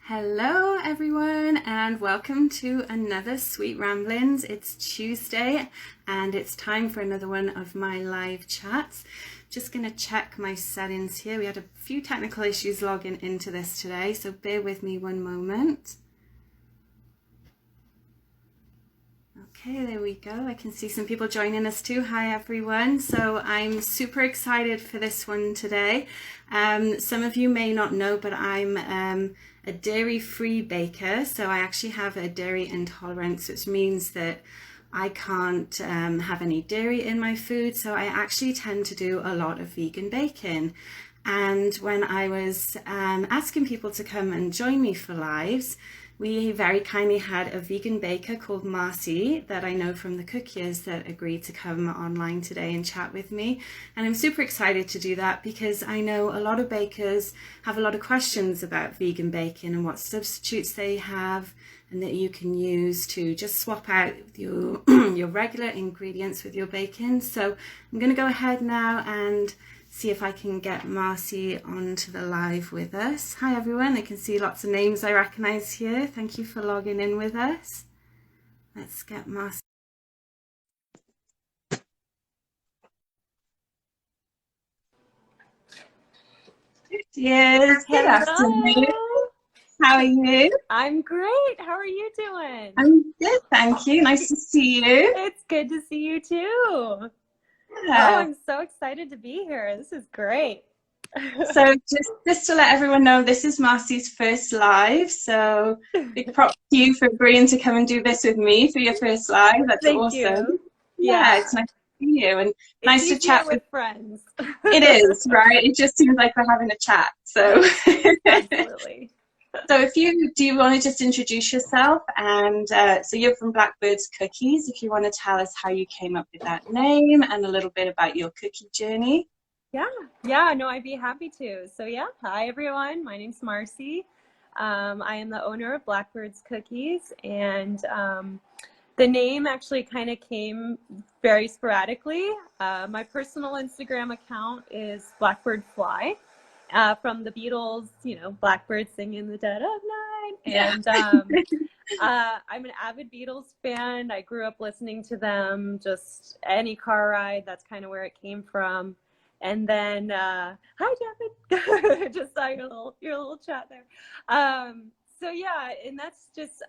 Hello everyone and welcome to another Sweet Ramblings. It's Tuesday and it's time for another one of my live chats. Just going to check my settings here. We had a few technical issues logging into this today, so bear with me one moment. Okay, there we go. I can see some people joining us too. Hi everyone. So I'm super excited for this one today. Some of you may not know, but I'm a dairy-free baker. So I actually have a dairy intolerance, which means that I can't have any dairy in my food. So I actually tend to do a lot of vegan baking. And when I was asking people to come and join me for lives, we very kindly had a vegan baker called Marci that I know from the Cookies that agreed to come online today and chat with me. And I'm super excited to do that because I know a lot of bakers have a lot of questions about vegan baking and what substitutes they have and that you can use to just swap out your, your regular ingredients with your baking. So I'm going to go ahead now and see if I can get Marci onto the live with us. Hi everyone, I can see lots of names I recognize here. Thank you for logging in with us. Let's get Marci. Yes, good afternoon. How are you? I'm great. How are you doing? I'm good, thank you. Nice to see you. It's good to see you too. Yeah. Oh, I'm so excited to be here. This is great. So just to let everyone know, this is Marci's first live. So big props to you for agreeing to come and do this with me for your first live. That's Thank awesome. you. Yeah, it's nice to see you and nice to chat with friends. It is, right? It just seems like we're having a chat. So absolutely. So do you want to just introduce yourself? And so you're from Blackbirds Cookies. If you want to tell us how you came up with that name and a little bit about your cookie journey. Yeah, no, I'd be happy to. So yeah, hi everyone. My name's Marci. I am the owner of Blackbirds Cookies, and the name actually kind of came very sporadically. My personal Instagram account is Blackbird Fly, from the Beatles, Blackbird singing the dead of night. Yeah. And I'm an avid Beatles fan. I grew up listening to them, just any car ride. That's kind of where it came from. And then, hi, Devin. Just saw your little chat there. So yeah, and that's just,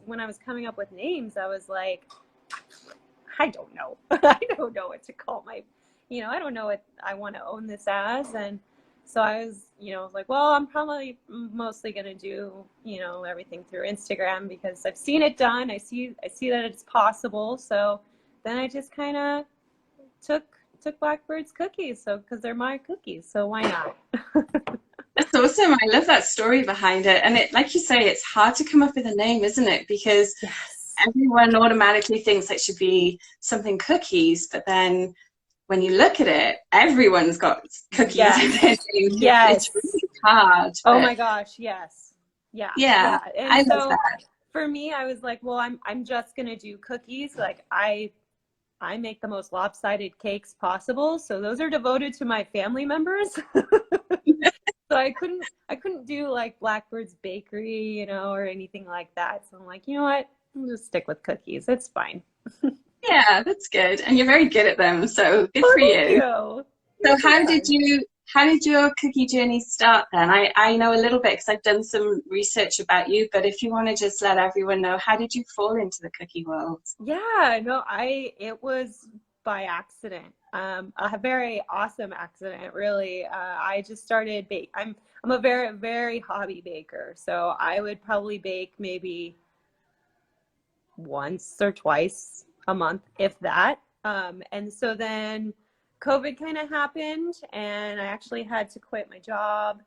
when I was coming up with names, I was like, I don't know. I don't know what to call I don't know what I want to own this as. And so I was, like, well, I'm probably mostly going to do, everything through Instagram because I've seen it done. I see that it's possible. So then I just kind of took Blackbirds Cookies, so because they're my cookies, so why not? That's awesome. I love that story behind it. And it, like you say, it's hard to come up with a name, isn't it? Because everyone automatically thinks it should be something cookies, but then when you look at it, everyone's got cookies in their name. It's really hard. Oh my gosh, yes. Yeah. And I so love that. for me, I was like, well, I'm just gonna do cookies. Like I make the most lopsided cakes possible, so those are devoted to my family members. So I couldn't do like Blackbird's Bakery, or anything like that. So I'm like, you know what? I'll just stick with cookies. It's fine. Yeah, that's good. And you're very good at them, so good for you. Thank you. So how did your cookie journey start then? I know a little bit because I've done some research about you, but if you want to just let everyone know, how did you fall into the cookie world? Yeah, no, it was by accident. A very awesome accident, really. I just started I'm a very, very hobby baker. So I would probably bake maybe once or twice a month, if that. And so then COVID kind of happened and I actually had to quit my job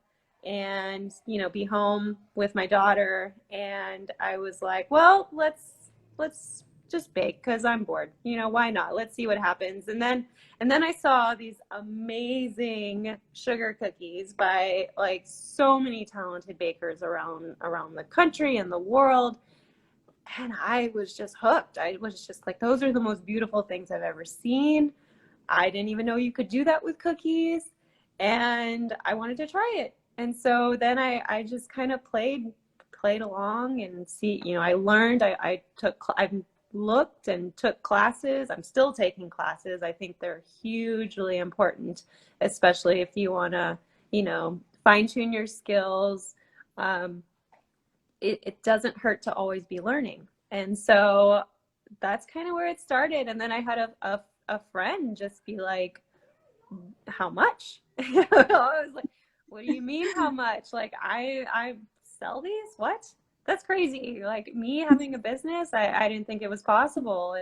and, be home with my daughter. And I was like, well, let's just bake because I'm bored. Why not? Let's see what happens. And then I saw these amazing sugar cookies by like so many talented bakers around the country and the world. And I was just hooked. I was just like, those are the most beautiful things I've ever seen. I didn't even know you could do that with cookies. And I wanted to try it. And so then I just kind of played played along and see, you know, I learned, I've looked and took classes. I'm still taking classes. I think they're hugely important, especially if you want to, you know, fine tune your skills. It doesn't hurt to always be learning. And so that's kind of where it started. And then I had a friend just be like, how much? I was like, what do you mean how much? Like, I sell these? What? That's crazy. Like, me having a business, I didn't think it was possible.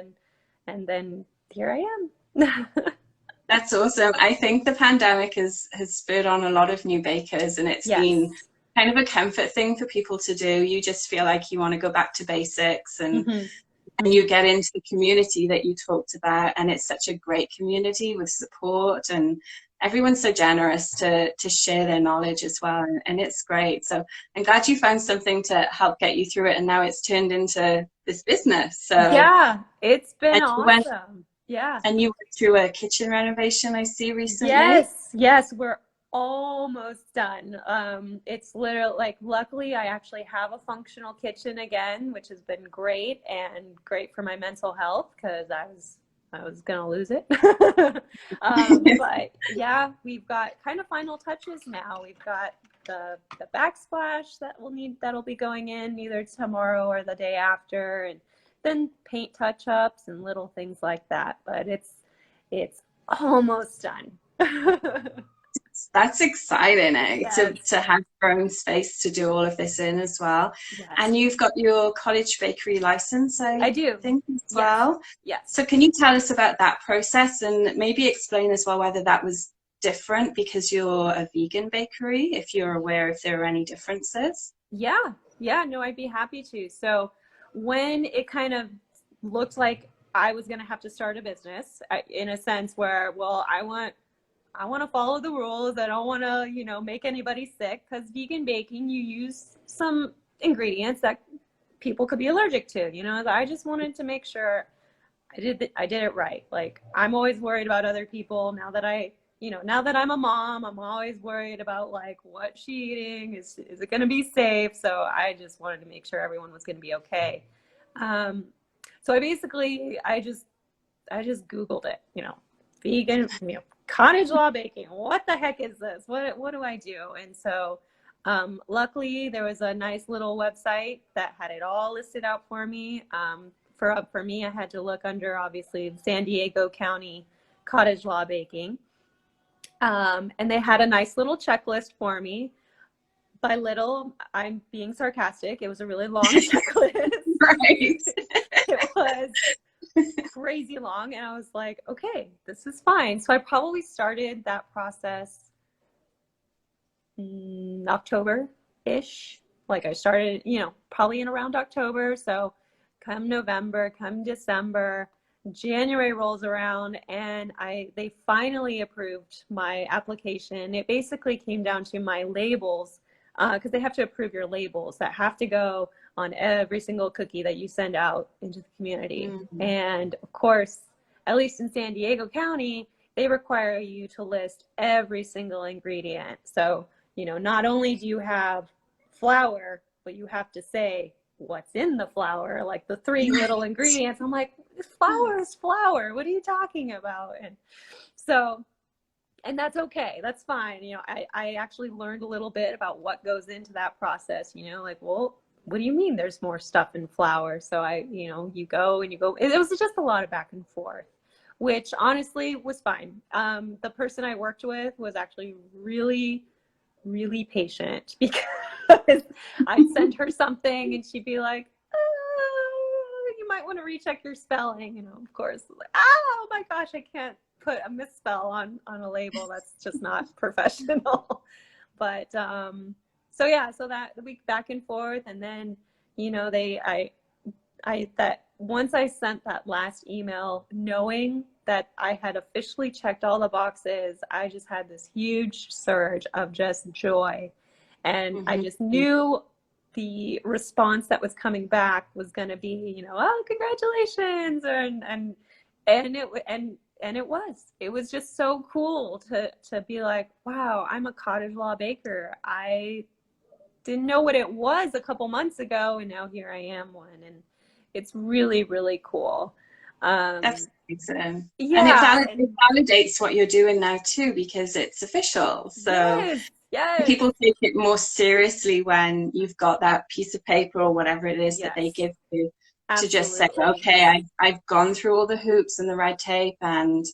And then here I am. That's awesome. I think the pandemic has spurred on a lot of new bakers, and it's Yes. been kind of a comfort thing for people to do. You just feel like you want to go back to basics, and and you get into the community that you talked about, and it's such a great community with support, and everyone's so generous to share their knowledge as well, and it's great. So I'm glad you found something to help get you through it, and now it's turned into this business. So yeah, it's been awesome. Yeah. And you went through a kitchen renovation, I see, recently. Yes, we're almost done. It's literally like, luckily I actually have a functional kitchen again, which has been great, and great for my mental health, because I was gonna lose it. But yeah, we've got kind of final touches now. We've got the backsplash that'll be going in either tomorrow or the day after, and then paint touch-ups and little things like that. But it's almost done. That's exciting, eh? Yes. To have your own space to do all of this in as well. Yes. And you've got your cottage bakery license, I do think, as well. Yes. So can you tell us about that process, and maybe explain as well whether that was different because you're a vegan bakery, if you're aware if there are any differences? Yeah, no, I'd be happy to. So when it kind of looked like I was going to have to start a business, in a sense where, well, I want to follow the rules. I don't want to, you know, make anybody sick, because vegan baking, you use some ingredients that people could be allergic to, you know. I just wanted to make sure I did it right. Like, I'm always worried about other people. Now that I'm a mom, I'm always worried about, like, what's she eating? Is it going to be safe? So I just wanted to make sure everyone was going to be okay. So I just Googled it, you know, vegan, you know, cottage law baking. What the heck is this? What do I do? And so, luckily there was a nice little website that had it all listed out for me. For me, I had to look under, obviously, San Diego County cottage law baking. And they had a nice little checklist for me. By little, I'm being sarcastic. It was a really long checklist. Right. It was crazy long, and I was like, okay, this is fine. So I probably started that process in October-ish. Like, I started, you know, probably in around October. So come November, come December, January rolls around, and they finally approved my application. It basically came down to my labels, because they have to approve your labels that have to go on every single cookie that you send out into the community. And of course, at least in San Diego County, they require you to list every single ingredient. So, you know, not only do you have flour, but you have to say what's in the flour, like the 3 little ingredients. I'm like, flour is flour. What are you talking about? And so, and that's okay. That's fine. You know, I actually learned a little bit about what goes into that process, you know, like, well, what do you mean there's more stuff in flour? So you go. It was just a lot of back and forth, which honestly was fine. The person I worked with was actually really, really patient, because I'd send her something and she'd be like, you might want to recheck your spelling. You know, of course, like, oh my gosh, I can't put a misspell on a label. That's just not professional. But so that week back and forth, and then, you know, that once I sent that last email, knowing that I had officially checked all the boxes, I just had this huge surge of just joy. And I just knew the response that was coming back was going to be, you know, oh, congratulations. And it was just so cool to be like, wow, I'm a cottage law baker. I didn't know what it was a couple months ago, and now here I am one, and it's really, really cool. That's amazing. And Yeah, it and validates what you're doing now too, because it's official. So yes, yes, people take it more seriously when you've got that piece of paper or whatever it is that they yes, give you to just say, absolutely. okay, I've gone through all the hoops and the red tape and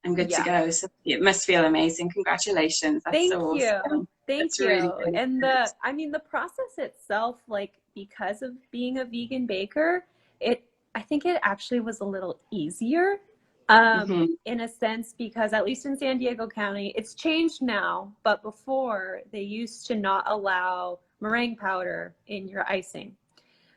I'm good to Yeah. go. So it must feel amazing. Congratulations. That's Thank so you. awesome. Thank That's really, you. really And good. I mean, the process itself, like, because of being a vegan baker, I think it actually was a little easier, Hmm. in a sense, because at least in San Diego County, it's changed now, but before they used to not allow meringue powder in your icing.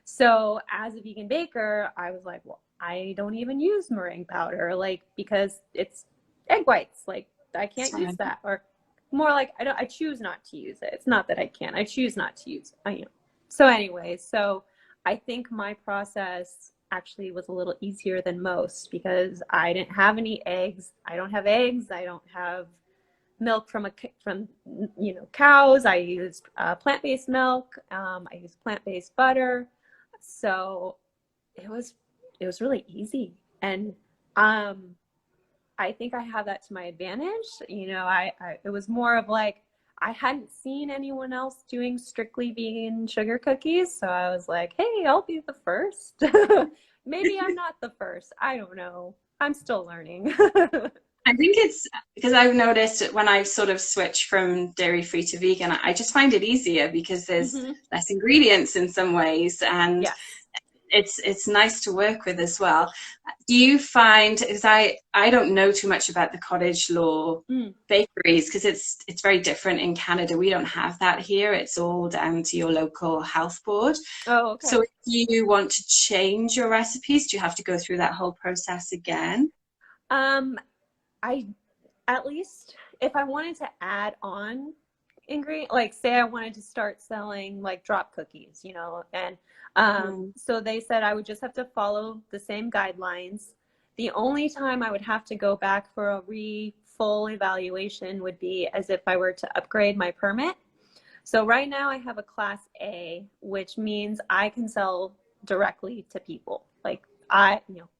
So as a vegan baker, I was like, well, I don't even use meringue powder, like, because it's egg whites. Like, I can't use that. Or more like, I choose not to use it. It's not that I can't, I choose not to use it. So anyways, so I think my process actually was a little easier than most because I didn't have any eggs. I don't have eggs. I don't have milk from cows. I used plant-based milk. I used plant-based butter. So it was really easy, and I think I have that to my advantage. It was more of like I hadn't seen anyone else doing strictly vegan sugar cookies, so I was like, hey, I'll be the first. Maybe I'm not the first. I don't know. I'm still learning. I think it's because I've noticed when I've sort of switched from dairy free to vegan, I just find it easier because there's Hmm. less ingredients in some ways, and Yes. it's nice to work with as well. Do you find, because I don't know too much about the cottage law Mm. bakeries, because it's very different in Canada. We don't have that here. It's all down to your local health board. Oh, okay. So if you want to change your recipes, do you have to go through that whole process again? Um, I at least if I wanted to add on ingredient, like say I wanted to start selling like drop cookies, and Mm. so they said I would just have to follow the same guidelines. The only time I would have to go back for a full evaluation would be as if I were to upgrade my permit. So right now I have a class A, which means I can sell directly to people, like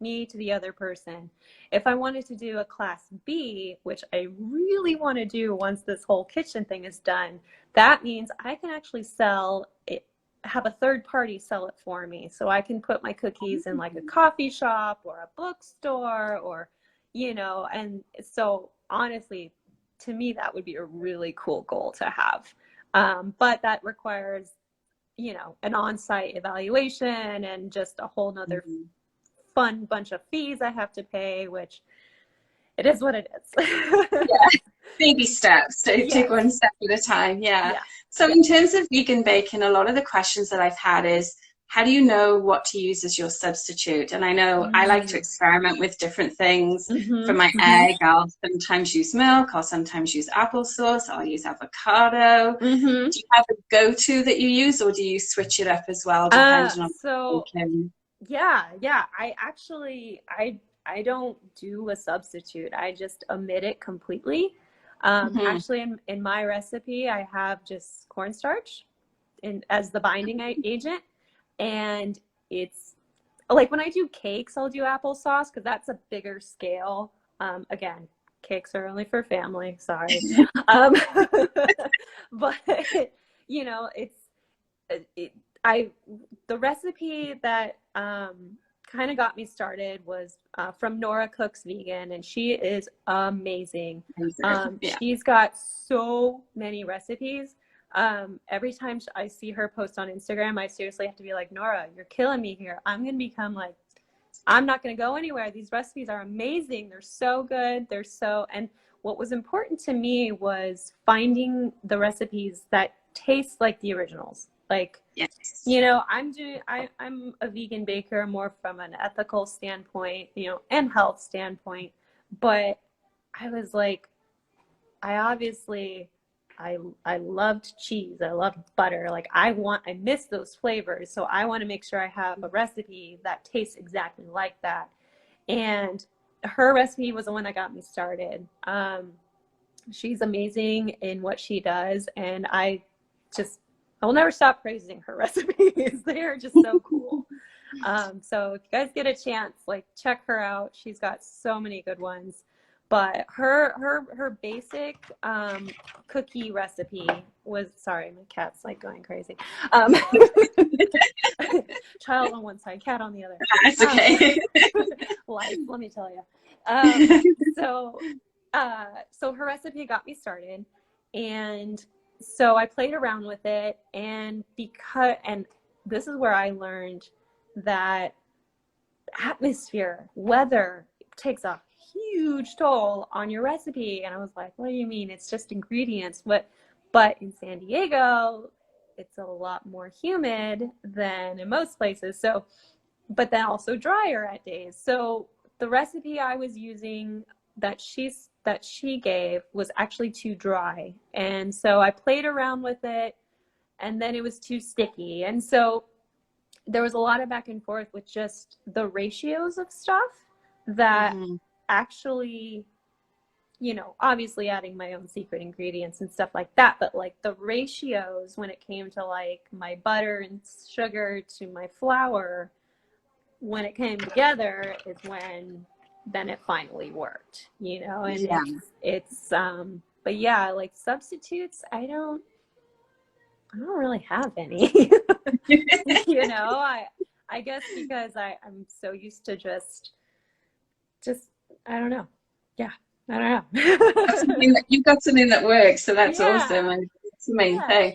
me to the other person. If I wanted to do a class B, which I really want to do once this whole kitchen thing is done, that means I can actually sell it, have a third party sell it for me. So I can put my cookies in like a coffee shop or a bookstore or, and so honestly, to me, that would be a really cool goal to have. But that requires, an on-site evaluation and just a whole nother Mhm. fun bunch of fees I have to pay, which it is what it is. Yeah, baby steps. So take Yes. one step at a time. Yeah. Yeah. So Yeah. in terms of vegan bacon, a lot of the questions that I've had is, how do you know what to use as your substitute? And I know I like to Mm. experiment with different things. For Mm-hmm. my Mm-hmm. egg, I'll sometimes use milk. I'll sometimes use applesauce. I'll use avocado. Mm-hmm. Do you have a go-to that you use, or do you switch it up as well, depending on the So bacon? yeah. I don't do a substitute. I just omit it completely. Hmm. Actually, in my recipe, I have just cornstarch as the binding agent, and it's like when I do cakes, I'll do applesauce because that's a bigger scale. Again, cakes are only for family. Sorry, um, but it's it, I the recipe that kind of got me started was from Nora Cooks Vegan, and she is amazing. Yeah. She's got so many recipes. Every time I see her post on Instagram, I seriously have to be like, Nora, you're killing me here. I'm gonna become like, I'm not gonna go anywhere. These recipes are amazing. They're so good. And what was important to me was finding the recipes that taste like the originals. Like, Yes. I'm a vegan baker more from an ethical standpoint, and health standpoint. But I was like, I obviously I loved cheese. I loved butter. Like I miss those flavors. So I want to make sure I have a recipe that tastes exactly like that. And her recipe was the one that got me started. She's amazing in what she does, and I just I will never stop praising her recipes. They are just so cool. So if you guys get a chance, like check her out. She's got so many good ones. But her basic cookie recipe was, sorry, my cat's like going crazy. Child on one side, cat on the other. That's okay. Life, let me tell you. So her recipe got me started, and so I played around with it, and this is where I learned that atmosphere, weather takes a huge toll on your recipe. And I was like, what do you mean? It's just ingredients. But in San Diego, it's a lot more humid than in most places. So, but then also drier at days. So the recipe I was using that she gave was actually too dry. And so I played around with it, and then it was too sticky. And so there was a lot of back and forth with just the ratios of stuff that actually, you know, obviously adding my own secret ingredients and stuff like that, but like the ratios when it came to like my butter and sugar to my flour, when it came together is when then it finally worked, you know. And it's but yeah, like substitutes, I don't really have any. You know, I guess because I'm so used to just I don't know. Yeah, I don't know. You've got something that works, so that's awesome, and that's the main thing.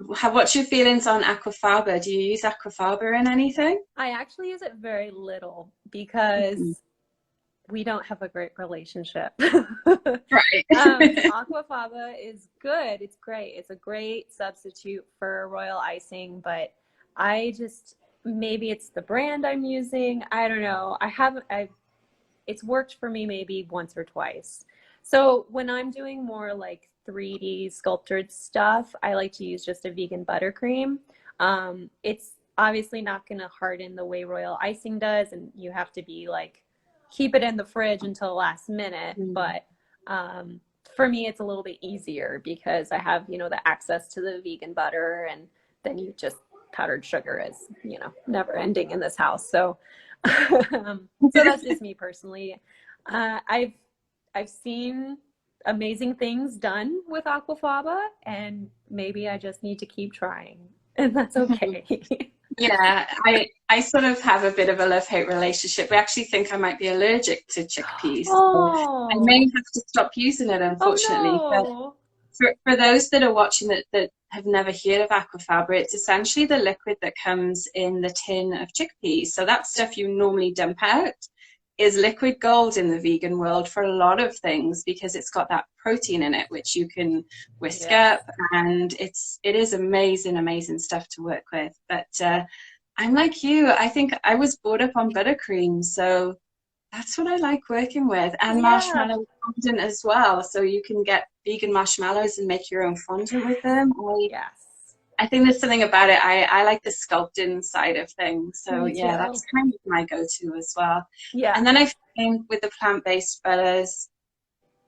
What's your feelings on aquafaba? Do you use aquafaba in anything? I actually use it very little because we don't have a great relationship. Right. Aquafaba is good. It's great. It's a great substitute for royal icing, but maybe it's the brand I'm using. I don't know. It's worked for me maybe once or twice. So when I'm doing more like 3D sculptured stuff, I like to use just a vegan buttercream. It's obviously not going to harden the way royal icing does, and you have to be like, keep it in the fridge until the last minute. But for me, it's a little bit easier because I have, you know, the access to the vegan butter, and then you just powdered sugar is, you know, never ending in this house. So, so that's just me personally. I've seen amazing things done with aquafaba, and maybe I just need to keep trying, and that's okay. Yeah, I sort of have a bit of a love-hate relationship. I actually think I might be allergic to chickpeas. Oh. So I may have to stop using it, unfortunately. Oh, no. But for those that are watching that have never heard of aquafaba, it's essentially the liquid that comes in the tin of chickpeas. So that stuff you normally dump out is liquid gold in the vegan world for a lot of things, because it's got that protein in it which you can whisk up, and it is amazing stuff to work with. But I'm like you, I think I was brought up on buttercream, so that's what I like working with, and marshmallow fondant as well, so you can get vegan marshmallows and make your own fondant with them. I think there's something about it. I like the sculpting side of things. So yeah, that's kind of my go-to as well. Yeah. And then I find with the plant-based butters,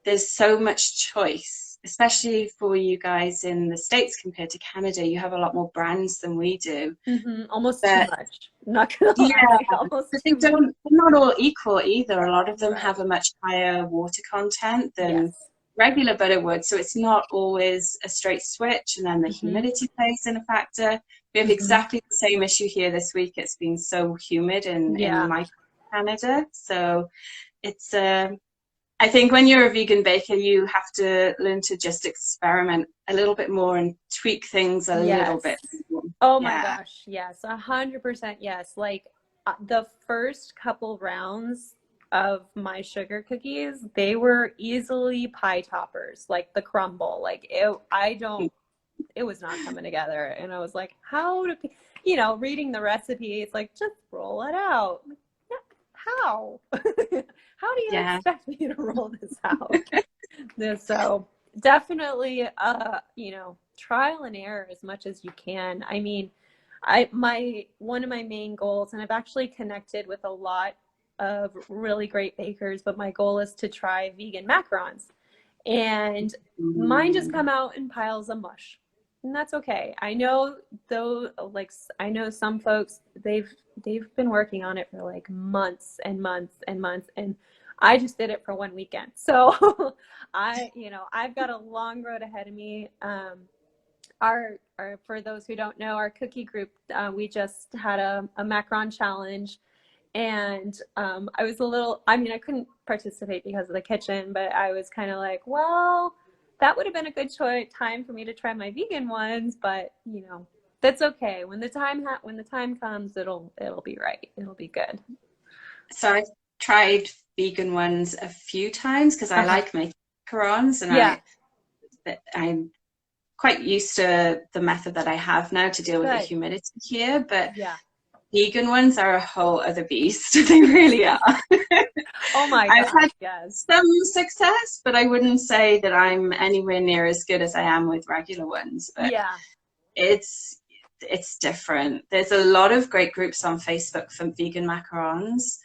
there's so much choice, especially for you guys in the States compared to Canada. You have a lot more brands than we do. Almost too much. Not gonna lie. Almost but they're not all equal either. A lot of them have a much higher water content than regular butter would, so it's not always a straight switch, and then the humidity plays in a factor. We have exactly the same issue here this week. It's been so humid in my Canada, so it's I think when you're a vegan baker, you have to learn to just experiment a little bit more and tweak things a little bit more. Oh my gosh, yes, 100% yes. Like the first couple rounds of my sugar cookies, they were easily pie toppers, like the crumble. Like it was not coming together. And I was like, you know, reading the recipe, it's like, just roll it out. How? How do you expect me to roll this out? So definitely, you know, trial and error as much as you can. I mean, one of my main goals, and I've actually connected with a lot of really great bakers, but my goal is to try vegan macarons, and mine just come out in piles of mush. and that's okay. I know though, like I know some folks, they've been working on it for like months and months and months, and I just did it for one weekend. So I've got a long road ahead of me. Our for those who don't know, our cookie group, we just had a macaron challenge, and I was a little, I mean, I couldn't participate because of the kitchen, but I was kind of like, well, that would have been a good time for me to try my vegan ones, but that's okay. When the time comes, it'll be right. It'll be good. So I've tried vegan ones a few times because I like making macarons, and Yeah. I'm quite used to the method that I have now to deal with the humidity here, but yeah, vegan ones are a whole other beast. They really are. oh my I've gosh, had yes. some success, but I wouldn't say that I'm anywhere near as good as I am with regular ones. But Yeah. it's different. There's a lot of great groups on Facebook for vegan macarons,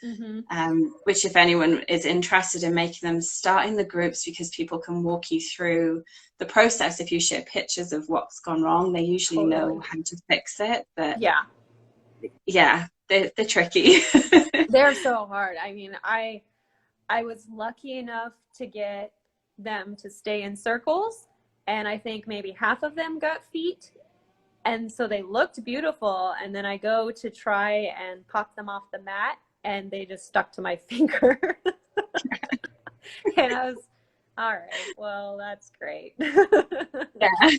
which if anyone is interested in making them, start in the groups, because people can walk you through the process. If you share pictures of what's gone wrong, they usually know how to fix it. But yeah, they're tricky. They're so hard. I mean, I was lucky enough to get them to stay in circles, and I think maybe half of them got feet. And so they looked beautiful, and then I go to try and pop them off the mat, and they just stuck to my finger. And I was, all right, well, that's great. Yeah.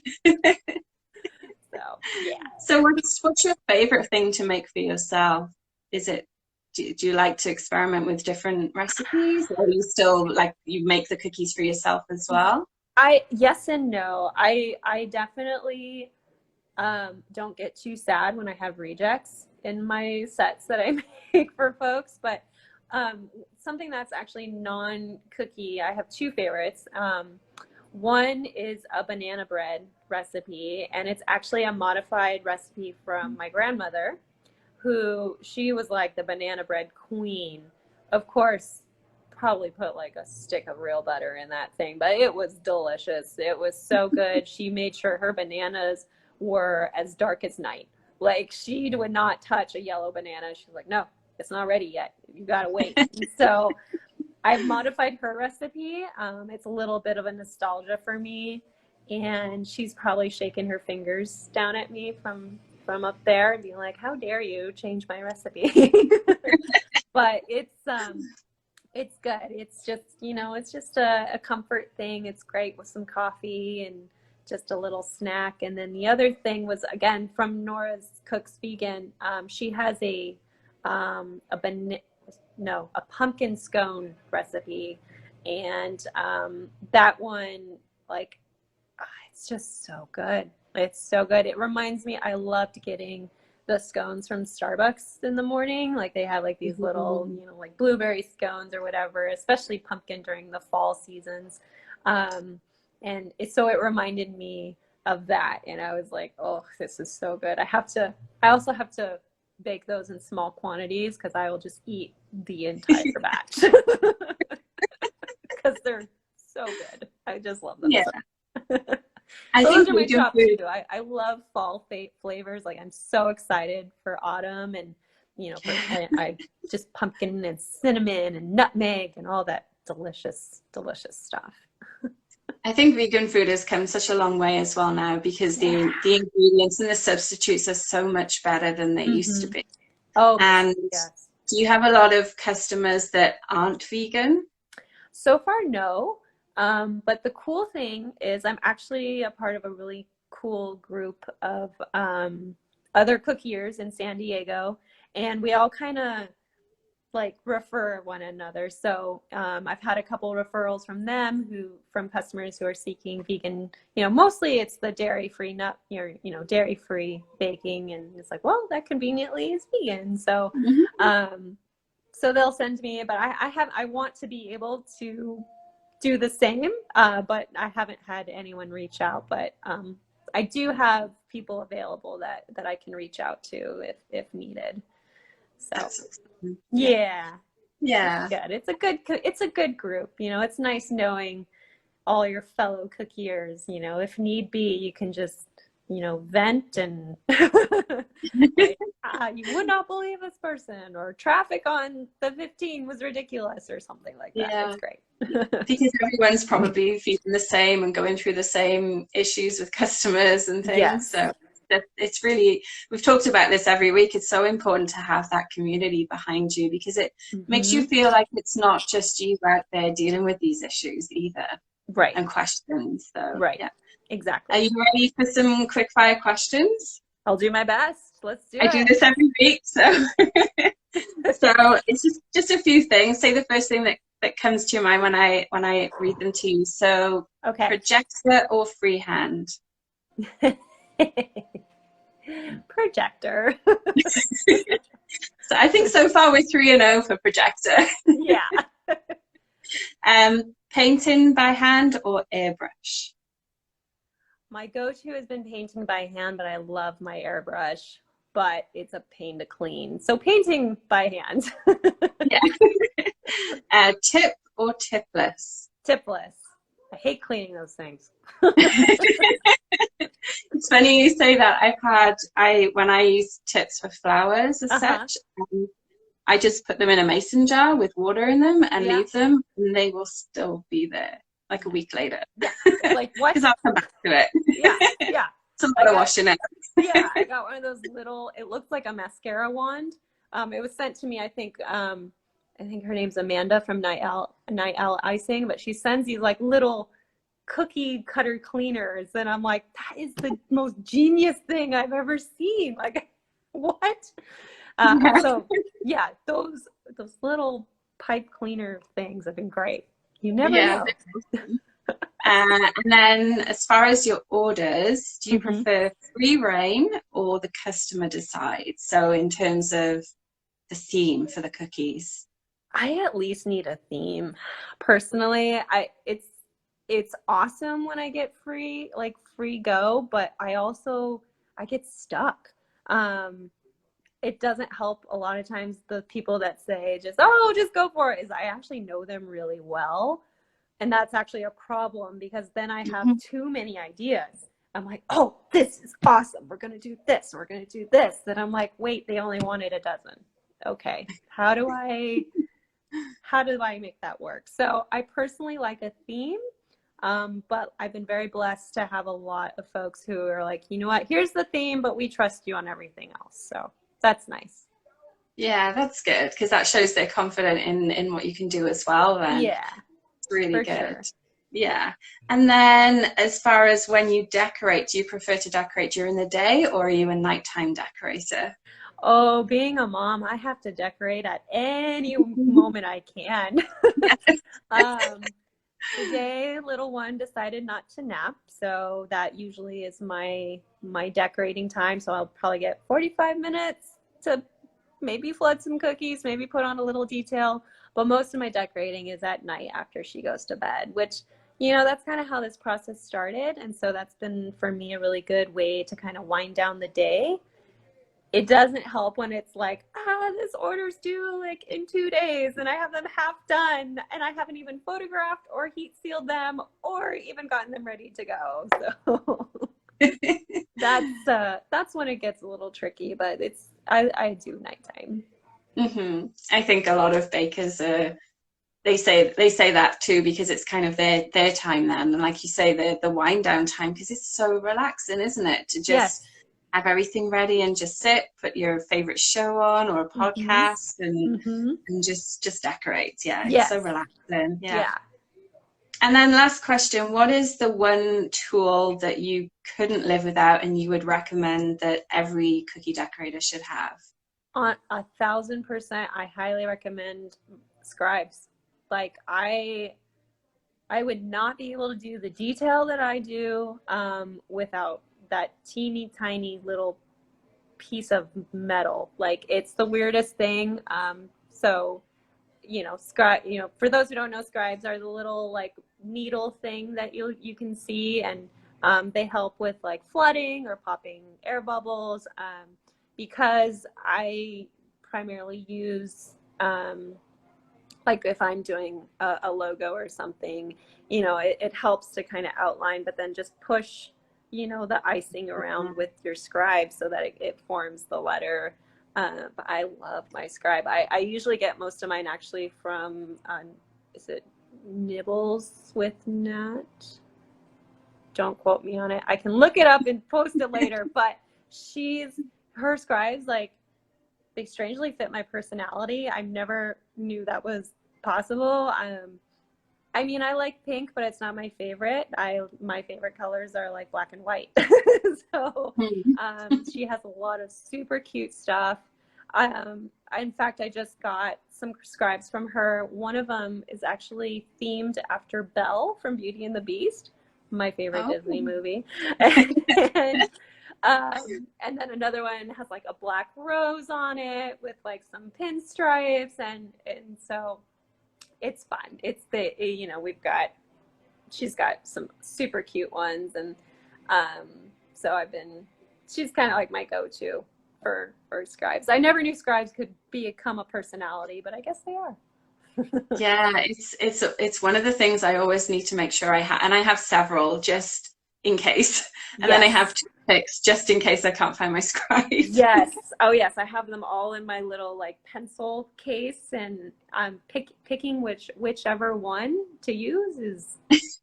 Yeah. So what's your favorite thing to make for yourself? Is it, do you like to experiment with different recipes, or you still like, you make the cookies for yourself as well? Yes and no. I definitely don't get too sad when I have rejects in my sets that I make for folks, but something that's actually non-cookie, I have two favorites. One is a banana bread recipe, and it's actually a modified recipe from my grandmother, who she was like the banana bread queen. Of course, probably put like a stick of real butter in that thing, but it was delicious. It was so good. She made sure her bananas were as dark as night. Like, she would not touch a yellow banana. She's like, no, it's not ready yet. You gotta wait. So I've modified her recipe. It's a little bit of a nostalgia for me, and she's probably shaking her fingers down at me from up there and being like, how dare you change my recipe? But it's good. It's just, it's just a comfort thing. It's great with some coffee and just a little snack. And then the other thing was, again, from Nora's Cooks Vegan. She has a pumpkin scone recipe, and that one, like, it's just so good. It's so good. It reminds me, I loved getting the scones from Starbucks in the morning. Like, they have like these little, like blueberry scones or whatever, especially pumpkin during the fall seasons. And so it reminded me of that. And I was like, oh, this is so good. I also have to bake those in small quantities, because I will just eat the entire batch. Because they're so good. I just love them. Yeah. I think those are my top two. I love fall flavors. Like, I'm so excited for autumn, and I just pumpkin and cinnamon and nutmeg and all that delicious stuff. I think vegan food has come such a long way as well now, because the ingredients and the substitutes are so much better than they used to be. Oh, and yes. Do you have a lot of customers that aren't vegan? So far, no. But the cool thing is, I'm actually a part of a really cool group of other cookiers in San Diego, and we all kind of like refer one another. So I've had a couple referrals from them, from customers who are seeking vegan. Mostly it's the dairy-free dairy-free baking, and it's like, well, that conveniently is vegan. So so they'll send me, but I want to be able to do the same, but I haven't had anyone reach out. But I do have people available that I can reach out to if needed. So yeah, good. It's a good group. It's nice knowing all your fellow cookiers. If need be, you can just vent and like, you would not believe this person, or traffic on the 15 was ridiculous, or something like that. Yeah. It's great. Because everyone's probably feeling the same and going through the same issues with customers and things. Yes. So it's really, we've talked about this every week. It's so important to have that community behind you, because it makes you feel like it's not just you out there dealing with these issues either. Right. And questions. So, right. Yeah. Exactly. Are you ready for some quick fire questions? I'll do my best. Let's do it. I do this every week. So, so it's just a few things. Say the first thing that comes to your mind when I read them to you. So, okay. Projector or freehand? Projector. So I think so far we're 3-0 for projector. Yeah. Painting by hand or airbrush? My go-to has been painting by hand, but I love my airbrush, but it's a pain to clean. So painting by hand. Yeah. Tip or tipless? Tipless. I hate cleaning those things. It's funny you say that. When I use tips for flowers as such, I just put them in a mason jar with water in them and leave them, and they will still be there like a week later. Yeah. Like what? Because I'll come back to it. Yeah. It's a lot of washing it. Yeah, I got one of those little, it looks like a mascara wand. It was sent to me, I think her name's Amanda from Night Owl Icing, but she sends these like little cookie cutter cleaners, and I'm like, that is the most genius thing I've ever seen. Like, what? So yeah, those little pipe cleaner things have been great. You never know. And then as far as your orders, do you prefer free reign or the customer decides? So in terms of the theme for the cookies? I at least need a theme. Personally, it's awesome when I get free go, but I get stuck. It doesn't help a lot of times the people that say just go for it, is I actually know them really well. And that's actually a problem, because then I have too many ideas. I'm like, oh, this is awesome. We're going to do this. We're going to do this. Then I'm like, wait, they only wanted a dozen. Okay. How do I make that work? So I personally like a theme. But I've been very blessed to have a lot of folks who are like, you know what, here's the theme, but we trust you on everything else. So that's nice. Yeah, that's good, because that shows they're confident in what you can do as well then. Yeah. It's really good. Sure. Yeah. And then as far as when you decorate, do you prefer to decorate during the day, or are you a nighttime decorator? Oh, being a mom, I have to decorate at any moment I can. Today, little one decided not to nap, so that usually is my decorating time. So I'll probably get 45 minutes to maybe flood some cookies, maybe put on a little detail. But most of my decorating is at night after she goes to bed, which, that's kind of how this process started. And so that's been, for me, a really good way to kind of wind down the day. It doesn't help when it's like, this order's due like in 2 days and I have them half done and I haven't even photographed or heat sealed them or even gotten them ready to go. So that's when it gets a little tricky, but I do nighttime. I think a lot of bakers they say that too, because it's kind of their time then, and like you say, the wind down time, because it's so relaxing, isn't it, to just have everything ready and just sit, put your favorite show on or a podcast and just decorate. It's so relaxing. And then last question, what is the one tool that you couldn't live without and you would recommend that every cookie decorator should have? On 1,000%, I highly recommend Scribes. Like I would not be able to do the detail that I do without that teeny tiny little piece of metal. Like, it's the weirdest thing. So for those who don't know, Scribes are the little like needle thing that you can see, and they help with like flooding or popping air bubbles. Because I primarily use like if I'm doing a logo or something, it helps to kind of outline, but then just push you know, the icing around with your scribe so that it forms the letter. But I love my scribe. I usually get most of mine actually from, is it Nibbles with Nat? Don't quote me on it. I can look it up and post it later, but her scribes, like, they strangely fit my personality. I never knew that was possible. I mean, I like pink, but it's not my favorite. My favorite colors are like black and white. So she has a lot of super cute stuff. In fact, I just got some scribes from her. One of them is actually themed after Belle from Beauty and the Beast, my favorite Disney movie. And then another one has like a black rose on it with like some pinstripes, and so it's fun. It's you know, she's got some super cute ones, and so she's kind of like my go-to for scribes. I never knew scribes could become a personality, but I guess they are. Yeah, it's one of the things I always need to make sure I have, and I have several just in case, and then I have two picks just in case I can't find my scribe. Yes. Oh yes, I have them all in my little like pencil case, and I'm picking whichever one to use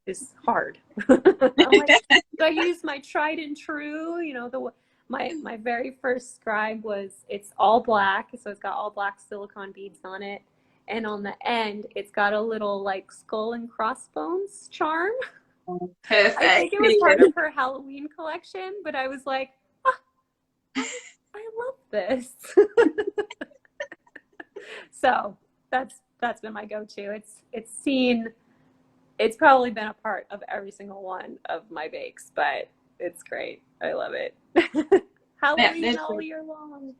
is hard. I'm like, do I use my tried and true? You know, my very first scribe it's all black, so it's got all black silicone beads on it, and on the end it's got a little like skull and crossbones charm. Perfect. I think it was part of her Halloween collection, but I was like, oh, I love this. So that's been my go-to. It's probably been a part of every single one of my bakes, but it's great. I love it. Halloween all year long.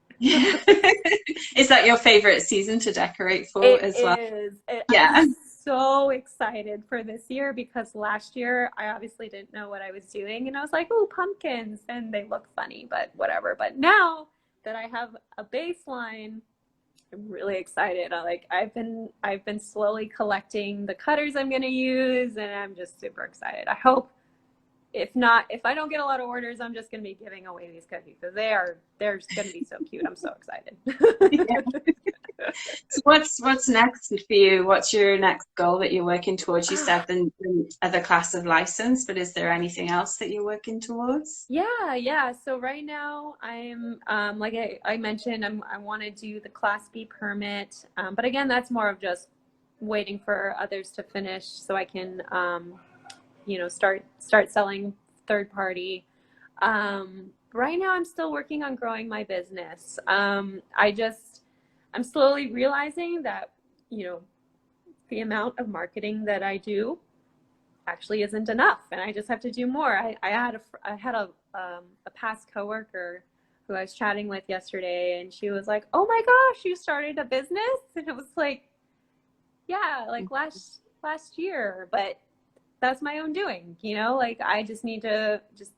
Is that your favorite season to decorate for as well? It is. Yeah. I'm so excited for this year because last year I obviously didn't know what I was doing, and I was like, oh, pumpkins, and they look funny, but whatever. But now that I have a baseline, I'm really excited. I've been slowly collecting the cutters I'm going to use, and I'm just super excited. I hope, if I don't get a lot of orders, I'm just going to be giving away these cookies because they're going to be so cute. I'm so excited. So what's next for you? What's your next goal that you're working towards? You said the other class of license, but is there anything else that you're working towards? Yeah. So right now I'm like I mentioned, I want to do the Class B permit, but again, that's more of just waiting for others to finish so I can start selling third party. Right now I'm still working on growing my business. I'm slowly realizing that, the amount of marketing that I do actually isn't enough, and I just have to do more. I had a past coworker who I was chatting with yesterday, and she was like, "Oh my gosh, you started a business?" And it was like, "Yeah, like last year, but that's my own doing, like I just need to just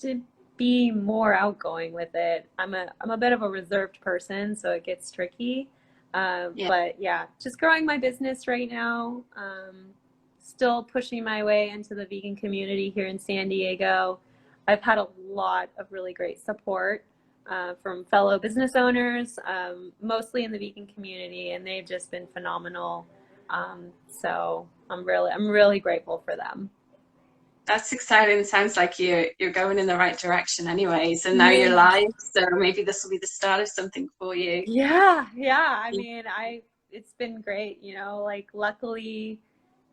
to be more outgoing with it. I'm a bit of a reserved person, so it gets tricky. But yeah, just growing my business right now. Still pushing my way into the vegan community here in San Diego. I've had a lot of really great support from fellow business owners, mostly in the vegan community, and they've just been phenomenal. So I'm really grateful for them. That's exciting. Sounds like you're going in the right direction anyways, and now you're live, so maybe this will be the start of something for you. Yeah. I mean, it's been great, like luckily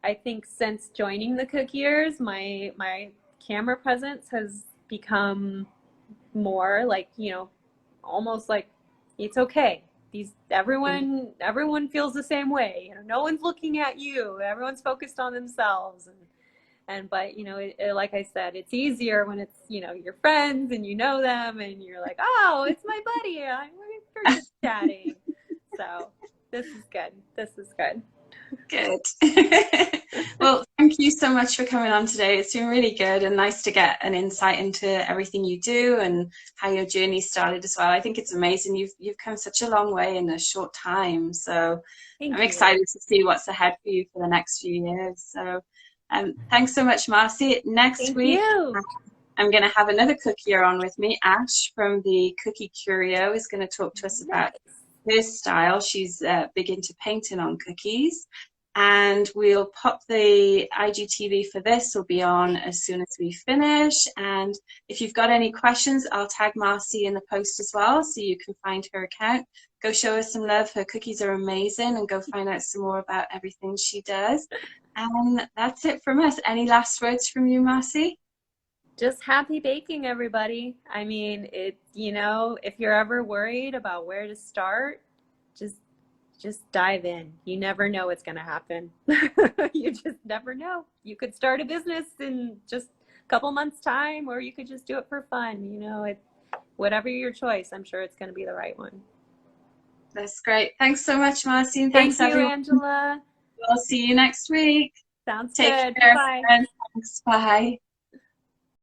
I think since joining the Cookiers, my camera presence has become more like, almost like it's okay. Everyone feels the same way. No one's looking at you. Everyone's focused on themselves. But like I said, it's easier when it's, your friends and you know them and you're like, oh, it's my buddy. We're just chatting. So this is good. Good. Well, thank you so much for coming on today. It's been really good and nice to get an insight into everything you do and how your journey started as well. I think it's amazing. You've come such a long way in a short time. So I'm excited to see what's ahead for you for the next few years. So Thanks so much, Marci. Next Thank week, you. I'm going to have another cookier on with me. Ash from the Cookie Curio is going to talk to us about her style. She's big into painting on cookies. And we'll pop the IGTV for this will be on as soon as we finish. And if you've got any questions, I'll tag Marci in the post as well, so you can find her account. Go show her some love. Her cookies are amazing, and go find out some more about everything she does. And that's it from us. Any last words from you, Marci? Just happy baking, everybody. I mean, if you're ever worried about where to start, just dive in. You never know what's going to happen. You just never know. You could start a business in just a couple months' time, or you could just do it for fun. Whatever your choice, I'm sure it's going to be the right one. That's great. Thanks so much, Marci. And Thank thanks, you, everyone. Angela. We'll see you next week. Sounds Take good. care. Bye. Thanks. Bye.